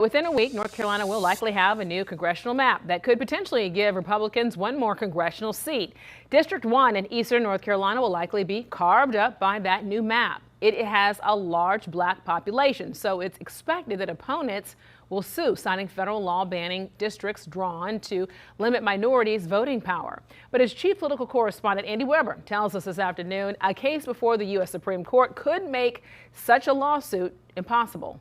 Within a week, North Carolina will likely have a new congressional map that could potentially give Republicans one more congressional seat. District 1 in eastern North Carolina will likely be carved up by that new map. It has a large black population, so it's expected that opponents will sue, signing federal law banning districts drawn to limit minorities' voting power. But as chief political correspondent Andy Weber tells us this afternoon, a case before the U.S. Supreme Court could make such a lawsuit impossible.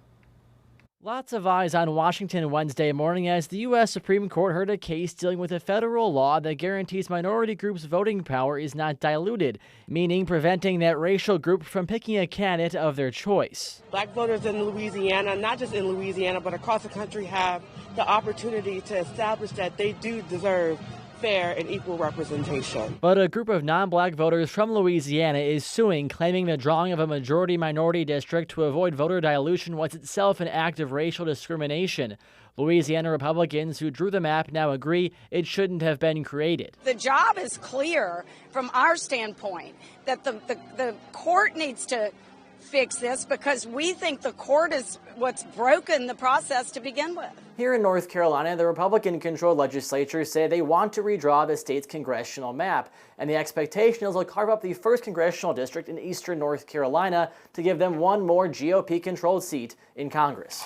Lots of eyes on Washington Wednesday morning as the U.S. Supreme Court heard a case dealing with a federal law that guarantees minority groups' voting power is not diluted, meaning preventing that racial group from picking a candidate of their choice. Black voters in Louisiana, not just in Louisiana, but across the country, have the opportunity to establish that they do deserve fair and equal representation. But a group of non-black voters from Louisiana is suing, claiming the drawing of a majority-minority district to avoid voter dilution was itself an act of racial discrimination. Louisiana Republicans who drew the map now agree it shouldn't have been created. The job is clear from our standpoint that the court needs to fix this because we think the court is what's broken the process to begin with. Here in North Carolina, the Republican-controlled legislature say they want to redraw the state's congressional map, and the expectation is they'll carve up the first congressional district in eastern North Carolina to give them one more GOP-controlled seat in Congress.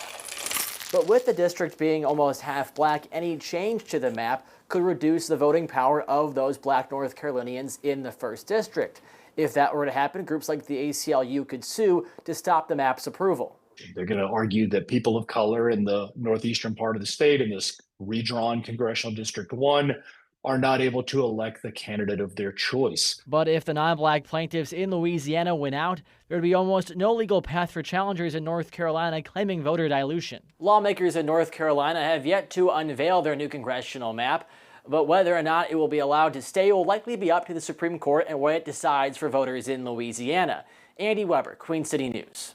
But with the district being almost half black, any change to the map could reduce the voting power of those black North Carolinians in the first district. If that were to happen, groups like the ACLU could sue to stop the map's approval. They're going to argue that people of color in the northeastern part of the state in this redrawn Congressional District 1 are not able to elect the candidate of their choice. But if the non-black plaintiffs in Louisiana win out, there would be almost no legal path for challengers in North Carolina claiming voter dilution. Lawmakers in North Carolina have yet to unveil their new congressional map, but whether or not it will be allowed to stay will likely be up to the Supreme Court and what it decides for voters in Louisiana. Andy Weber, Queen City News.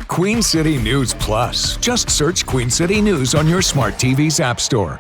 Queen City News Plus. Just search Queen City News on your smart TV's app store.